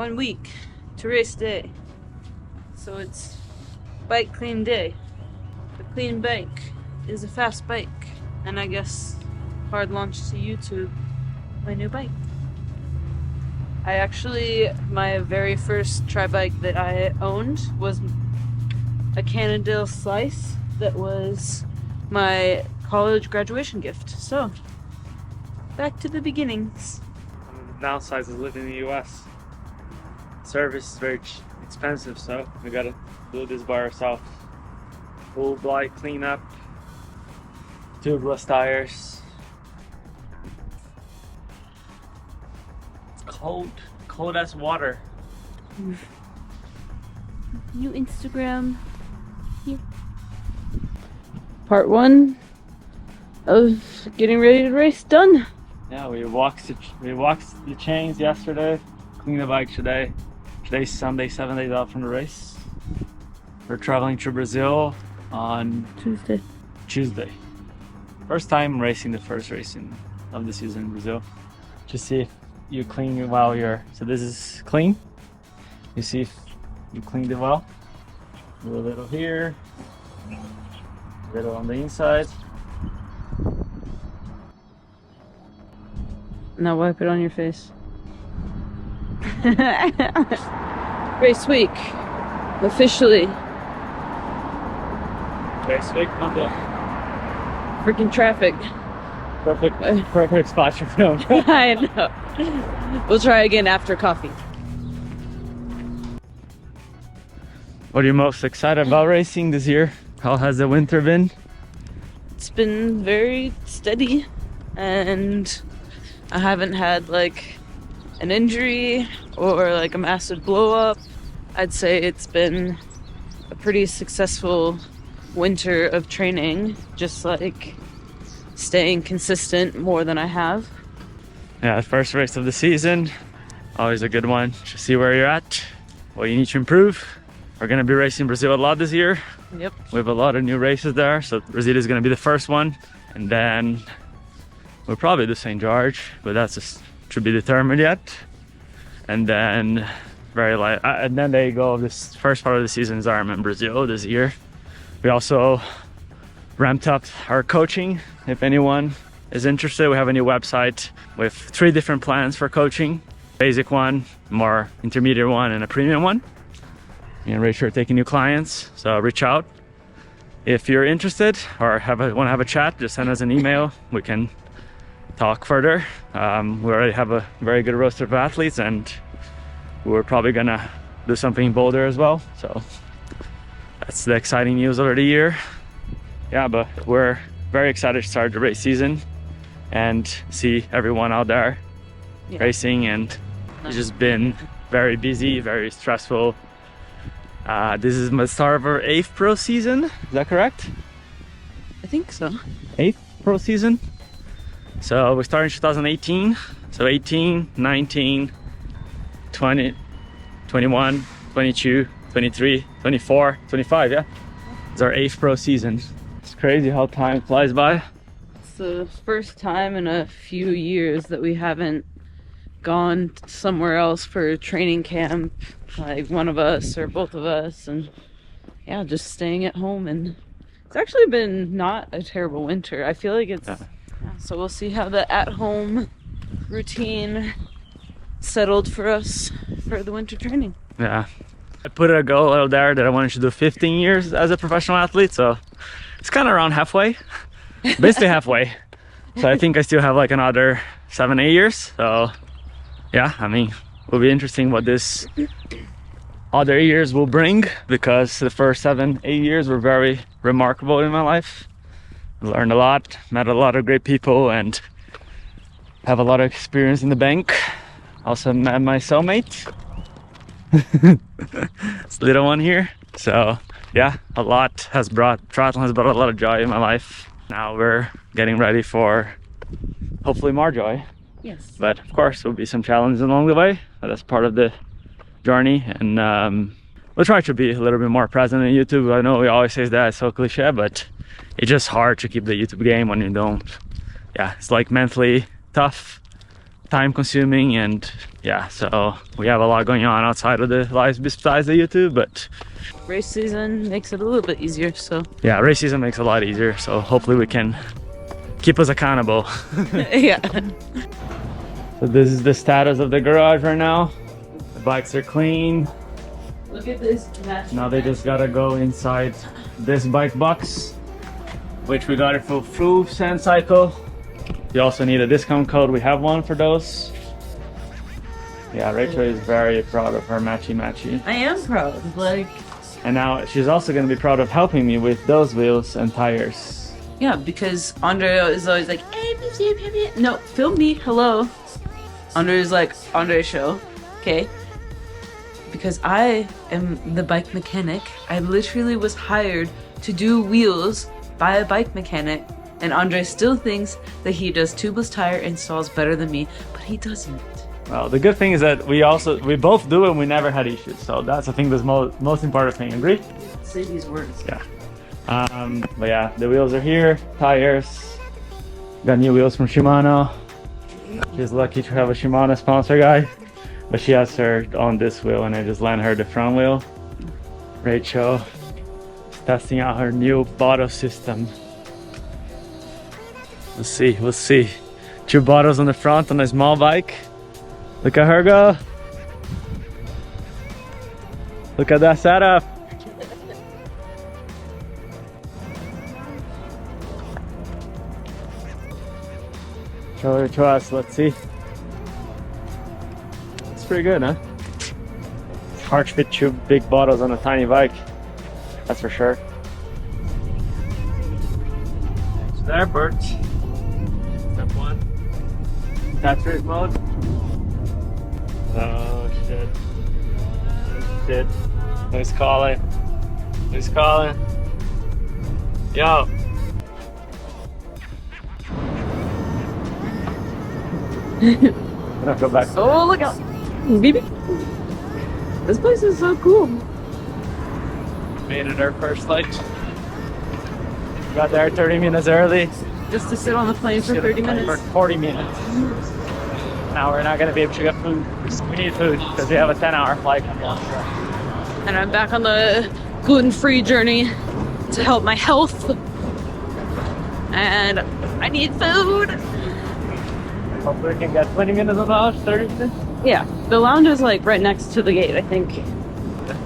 1 week to race day. So it's bike clean day. The clean bike is a fast bike. And I guess hard launch to YouTube my new bike. My very first tri bike that I owned was a Cannondale Slice that was my college graduation gift. So, back to the beginnings. One of the downsides of living in the US. Service is very expensive, so we gotta do this by ourselves. Full bike cleanup, tubeless tires. It's cold as water. New Instagram here. Part 1 of getting ready to race done. Yeah, we walked the chains yesterday, cleaned the bike today. Today's Sunday, 7 days out from the race. We're traveling to Brazil on Tuesday. First time racing the first race of the season in Brazil. Just see if you clean while you're. So this is clean. You see if you cleaned it well. Do a little here, a little on the inside. Now wipe it on your face. Race week, officially. Race week, Monday. Freaking traffic. Perfect spot for film. I know. We'll try again after coffee. What are you most excited about racing this year? How has the winter been? It's been very steady, and I haven't had like an injury or like a massive blow up. I'd say it's been a pretty successful winter of training, just like staying consistent more than I have. Yeah, first race of the season, always a good one to see where you're at, what you need to improve. We're going to be racing Brazil a lot this year. Yep. We have a lot of new races there, so Brasilia is going to be the first one, and then we'll probably do St. George, but that's just to be determined yet. And then and then they go. This first part of the season is Ironman Brazil this year. We also ramped up our coaching. If anyone is interested, we have a new website with 3 different plans for coaching: basic one, more intermediate one, and a premium one. And Rachel are taking new clients, so reach out if you're interested or want to have a chat. Just send us an email. We can talk further. We already have a very good roster of athletes, and we're probably gonna do something bolder as well. So that's the exciting news of the year. Yeah, but we're very excited to start the race season and see everyone out there racing. And it's just been very busy, very stressful. This is the start of our 8th pro season. Is that correct? I think so. 8th pro season. So we started in 2018. So 18, 19, 20, 21, 22, 23, 24, 25, yeah? It's our 8th pro season. It's crazy how time flies by. It's the first time in a few years that we haven't gone somewhere else for training camp, like one of us or both of us, and yeah, just staying at home. And it's actually been not a terrible winter. I feel like it's so we'll see how the at-home routine settled for us for the winter training. Yeah, I put a goal out there that I wanted to do 15 years as a professional athlete, so it's kind of around halfway, basically halfway. So I think I still have like another 7-8 years. So yeah, I mean, it'll be interesting what this other years will bring, because the first 7-8 years were very remarkable in my life. I learned a lot, met a lot of great people, and have a lot of experience in the bank. Also met my soulmate. This little one here. So yeah, triathlon has brought a lot of joy in my life. Now we're getting ready for hopefully more joy. Yes. But of course there'll be some challenges along the way, but that's part of the journey. And we'll try to be a little bit more present on YouTube. I know we always say that, it's so cliche, but it's just hard to keep the YouTube game when you don't. Yeah, it's like mentally tough time consuming, and yeah, so we have a lot going on outside of the lives besides the YouTube, but Race season makes it a little bit easier, so yeah, race season makes it a lot easier, so hopefully we can keep us accountable. yeah. So this is the status of the garage right now. The bikes are clean. Look at this. Now they just gotta go inside this bike box, which we got it for through Sand Cycle. You also need a discount code. We have one for those. Yeah, Rachel is very proud of her matchy. I am proud. Like, and now she's also gonna be proud of helping me with those wheels and tires. yeah, because Andre is always like, hey, no, film me, hello. Andre is like, Andre show, okay? Because I am the bike mechanic. I literally was hired to do wheels by a bike mechanic, and Andre still thinks that he does tubeless tire installs better than me, but he doesn't. Well, the good thing is that we both do it and we never had issues, so that's I think the most important thing. Agree? Say these words. Yeah. But yeah, the wheels are here, tires. Got new wheels from Shimano. She's lucky to have a Shimano sponsor guy, but she has her on this wheel and I just lent her the front wheel. Rachel is testing out her new bottle system. We'll see. 2 bottles on the front on a small bike. Look at her go. Look at that setup. Show her to us, let's see. It's pretty good, huh? It's hard to fit 2 big bottles on a tiny bike. That's for sure. So the airport. Step 1. Saturated mode. Oh shit. Shit. Who's calling? Who's calling? Yo. I'm gonna go back. Oh, look out! Baby! This place is so cool. Made it our first flight. Got there 30 minutes early. Just to sit on the plane for 30 minutes. For 40 minutes. Now we're not gonna be able to get food. We need food because we have a 10-hour flight. And I'm back on the gluten-free journey to help my health. And I need food. Hopefully we can get 20 minutes of lounge, 30 minutes. Yeah, the lounge is like right next to the gate, I think.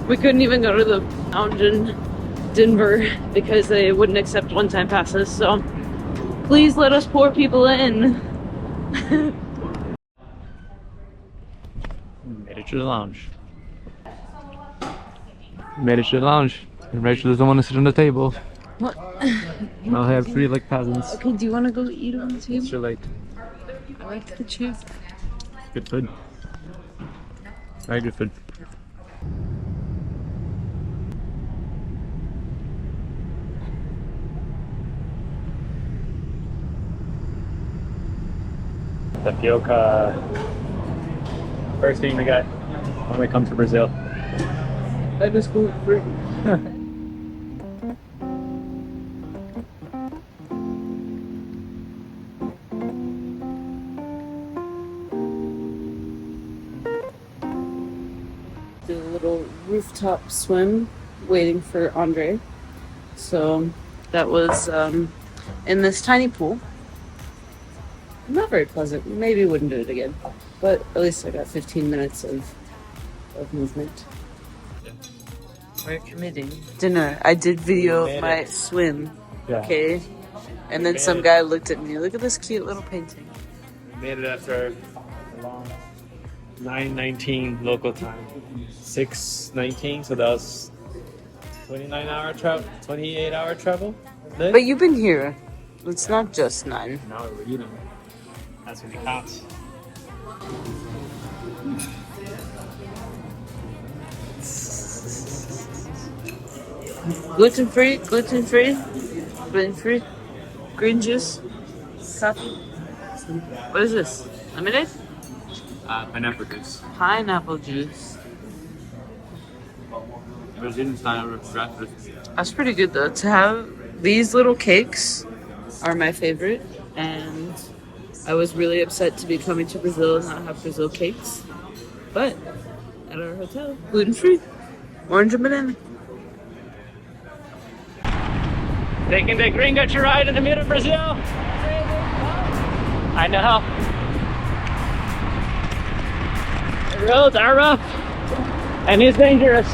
We couldn't even go to the lounge in Denver because they wouldn't accept one-time passes, so please let us poor people in. Made it to the lounge. Made it to the lounge. And Rachel doesn't want to sit on the table. What? I'll have 3 like peasants. Okay, do you want to go eat on the table? It's too late. I like the chip. Good food. Very good food. Tapioca. First thing we get when we come to Brazil. That is gluten-free. A little rooftop swim waiting for Andre. So that was in this tiny pool. Not very pleasant. Maybe wouldn't do it again. But at least I got 15 minutes of movement. We're committing. Dinner. I did video of my swim. Yeah. Okay. And then some guy looked at me. Look at this cute little painting. We made it after a long 9:19 local time. 6:19, so that was 29-hour travel, 28-hour travel. But you've been here. It's not just 9. Now we're eating. That's when it counts. Gluten-free, gluten-free, gluten-free, green juice, coffee. What is this? Lemonade? Pineapple juice. Pineapple juice. Brazilian style breakfast. That's pretty good though. To have these little cakes are my favorite, and I was really upset to be coming to Brazil and not have Brazil cakes. But at our hotel, gluten-free, orange and banana. Taking the gringo to ride in the middle of Brazil. I know. The roads are rough and it's dangerous.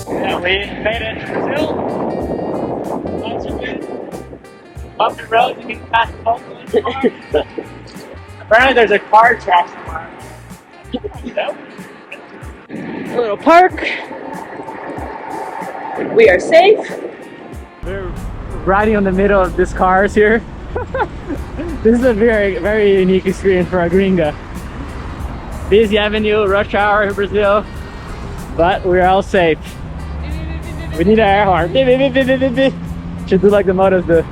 Yeah, we made it to Brazil. Not too good. Up the road, you can pass the boat. Apparently there's a car track somewhere. A little park. We are safe. We're riding on the middle of these cars here. This is a very, very unique experience for a gringa. Busy avenue, rush hour in Brazil, but we're all safe. We need an air horn. Beep, beep, beep, beep, beep, beep. Should do like the motos do.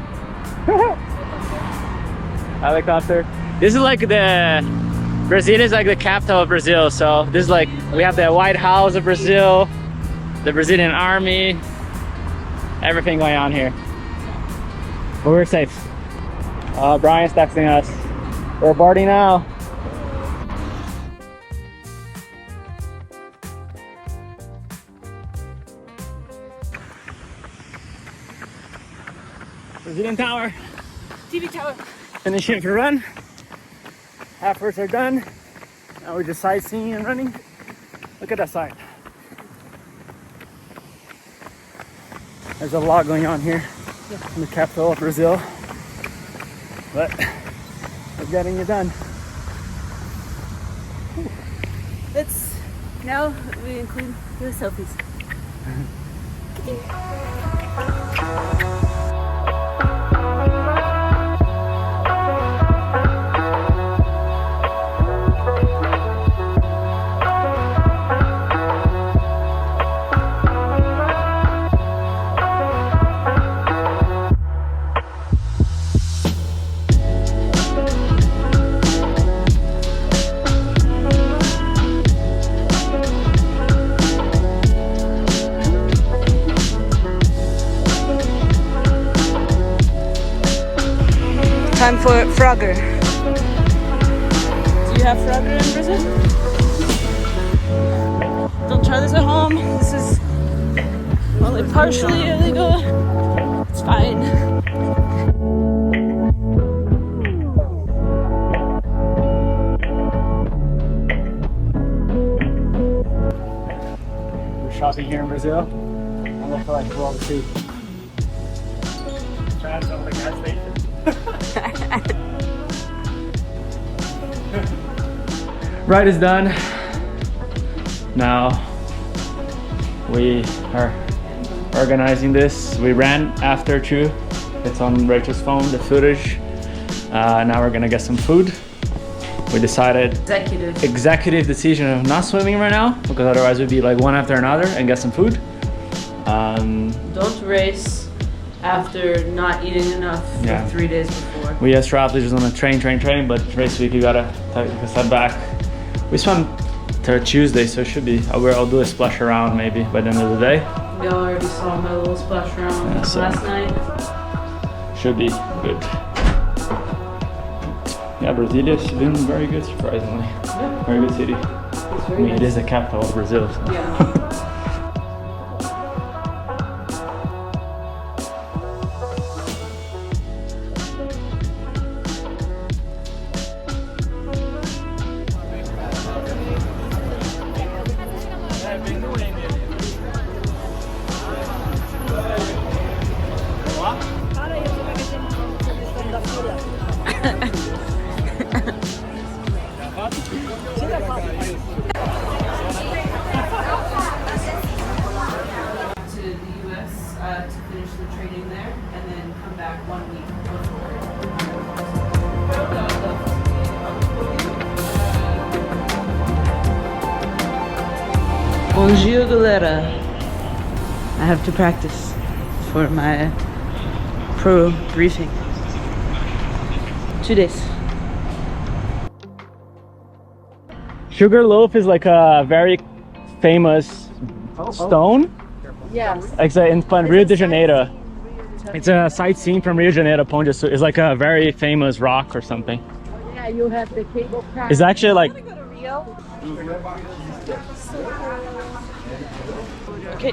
Helicopter. This is like Brasilia is like the capital of Brazil. So this is like, we have the White House of Brazil, the Brazilian army, everything going on here. But we're safe. Brian's texting us. We're boarding now. Brazilian Tower. TV tower. Finishing for run. Efforts are done. Now we're just sightseeing and running. Look at that sign. There's a lot going on here in the capital of Brazil. But we're getting it done. Let's now we include the selfies. Time for Frogger. Do you have Frogger in Brazil? Don't try this at home. This is only partially illegal. It's fine. We're shopping here in Brazil. I look like we're all the sea. Trying to go to the gas station. Ride is done. Now we are organizing this. We ran after too. It's on Rachel's phone, the footage. Now we're gonna get some food. We decided executive decision of not swimming right now, because otherwise we'd be like one after another and get some food. Don't race after not eating enough for 3 days before. We as triathletes just want to train, but race week you gotta take a step back. We swam till Tuesday, so it should be. I'll do a splash around maybe by the end of the day. We already saw my little splash around last night. Should be good. Yeah, Brasilia's been very good, surprisingly. Yeah. Very good city. I mean, it is the capital of Brazil. So. Yeah. To finish the training there and then come back 1 week before. Bom dia, galera. I have to practice for my pro briefing. 2 days. Sugarloaf is like a very famous stone. Yes. It's in Rio de Janeiro. It's a sightseeing from Rio de Janeiro. Ponte Sul. It's like a very famous rock or something. Yeah, you have the cable car. It's actually like. Okay.